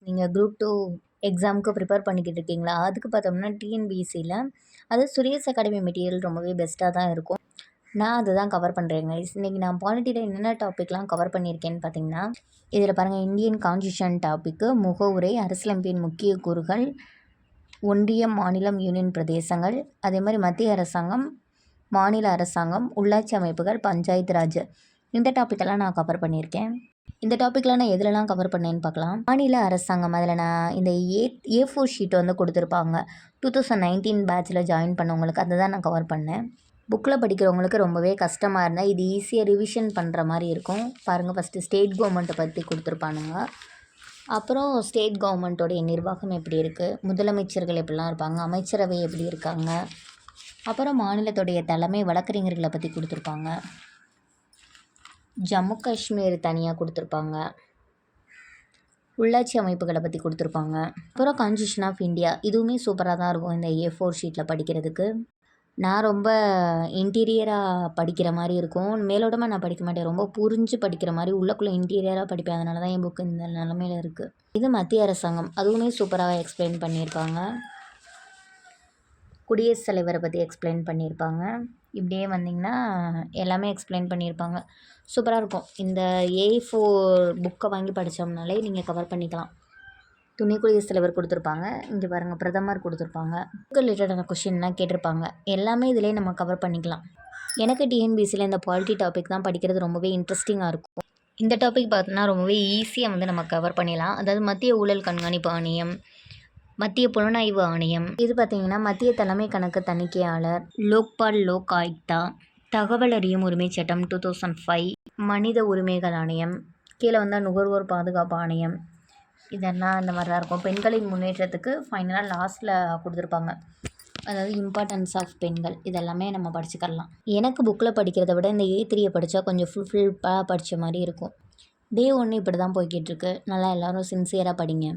நீங்கள் குரூப் 2 எக்ஸாமுக்கு ப்ரிப்பேர் பண்ணிக்கிட்டு இருக்கீங்களா? அதுக்கு பார்த்தோம்னா டிஎன்பிஎஸ்சியில் அது சுரேஷ் அகாடமி மெட்டீரியல் ரொம்பவே பெஸ்ட்டாக தான் இருக்கும். நான் அதுதான் கவர் பண்ணுறேங்க. இன்றைக்கி நான் பாலிட்டியில் என்னென்ன டாப்பிக்லாம் கவர் பண்ணியிருக்கேன்னு பார்த்தீங்கன்னா, இதில் பாருங்கள், இந்தியன் கான்ஸ்டியூஷன் டாப்பிக்கு, முகவுரை, அரசியலமைப்பின் முக்கிய கூறுகள், ஒன்றியம், மாநிலம், யூனியன் பிரதேசங்கள், அதே மாதிரி மத்திய அரசாங்கம், மாநில அரசாங்கம், உள்ளாட்சி அமைப்புகள், பஞ்சாயத்து ராஜ், இந்த டாப்பிக்கெல்லாம் நான் கவர் பண்ணியிருக்கேன். இந்த டாப்பிக்கில் நான் எதுலலாம் கவர் பண்ணேன்னு பார்க்கலாம். மாநில அரசாங்கம், அதில் நான் இந்த A4 ஷீட் வந்து கொடுத்துருப்பாங்க 2019 பேட்சில் ஜாயின் பண்ணவங்களுக்கு, அதை தான் நான் கவர் பண்ணேன். புக்கில் படிக்கிறவங்களுக்கு ரொம்பவே கஷ்டமாக இருந்தால் இது ஈஸியாக ரிவிஷன் பண்ணுற மாதிரி இருக்கும். பாருங்கள், ஃபஸ்ட்டு ஸ்டேட் கவர்மெண்ட்டை பற்றி கொடுத்துருப்பானுங்க. அப்புறம் ஸ்டேட் கவர்மெண்ட்டோடைய நிர்வாகம் எப்படி இருக்குது, முதலமைச்சர்கள் எப்படிலாம் இருப்பாங்க, அமைச்சரவை எப்படி இருக்காங்க, அப்புறம் மாநிலத்துடைய தலைமை வழக்கறிஞர்களை பற்றி கொடுத்துருப்பாங்க. ஜம்மு காஷ்மீர் தனியாக கொடுத்துருப்பாங்க. உள்ளாட்சி அமைப்புகளை பற்றி கொடுத்துருப்பாங்க. அப்புறம் கான்ஸ்டியூஷன் ஆஃப் இந்தியா, இதுவுமே சூப்பராக தான் இருக்கும் இந்த A4 ஷீட்டில் படிக்கிறதுக்கு. நான் ரொம்ப இன்டீரியராக படிக்கிற மாதிரி இருக்கும். மேலோட்டமாக நான் படிக்க மாட்டேன். ரொம்ப புரிஞ்சு படிக்கிற மாதிரி உள்ளக்குள்ளே இன்டீரியராக படிப்பேன். அதனால தான் என் புக்கு இந்த நிலமையில் இருக்குது. இது மத்திய அரசாங்கம், அதுவுமே சூப்பராக எக்ஸ்பிளைன் பண்ணியிருப்பாங்க. குடியரசுத் தலைவரை பற்றி எக்ஸ்பிளைன் பண்ணியிருப்பாங்க. இப்படியே வந்திங்கன்னா எல்லாமே எக்ஸ்பிளைன் பண்ணியிருப்பாங்க. சூப்பராக இருக்கும். இந்த A4 புக்கை வாங்கி படித்தோம்னாலே நீங்கள் கவர் பண்ணிக்கலாம். துணை குடியரசுத் தலைவர் கொடுத்துருப்பாங்க. இங்கே பாருங்கள், பிரதமர் கொடுத்துருப்பாங்க. புக்கு ரிலேட்டடான கொஷின்லாம் கேட்டிருப்பாங்க. எல்லாமே இதிலே நம்ம கவர் பண்ணிக்கலாம். எனக்கு டிஎன்பிஎஸ்சியில் இந்த பாலிட்டி டாபிக் தான் படிக்கிறது ரொம்பவே இன்ட்ரெஸ்டிங்காக இருக்கும். இந்த டாபிக் பார்த்தோன்னா ரொம்பவே ஈஸியாக வந்து நம்ம கவர் பண்ணிடலாம். அதாவது மத்திய ஊழல் கண்காணிப்பு ஆணையம், மத்திய புலனாய்வு ஆணையம், இது பார்த்திங்கன்னா மத்திய தலைமை கணக்கு தணிக்கையாளர், லோக்பால் லோக் ஆயுக்தா, தகவல் அறியும் உரிமை சட்டம் 2005, மனித உரிமைகள் ஆணையம், கீழே வந்தால் நுகர்வோர் பாதுகாப்பு ஆணையம், இதெல்லாம் இந்த மாதிரி தான் இருக்கும். பெண்களின் முன்னேற்றத்துக்கு ஃபைனலாக லாஸ்ட்டில் கொடுத்துருப்பாங்க. அதாவது இம்பார்ட்டன்ஸ் ஆஃப் பெண்கள், இதெல்லாமே நம்ம படிச்சுக்கலாம். எனக்கு புக்கில் படிக்கிறத விட இந்த A3 படித்தா கொஞ்சம் ஃபுல்ஃபில்லாக படித்த மாதிரி இருக்கும். Day 1 இப்படி தான் போய்கிட்டுருக்கு. நல்லா எல்லோரும் சின்சியராக படிங்க.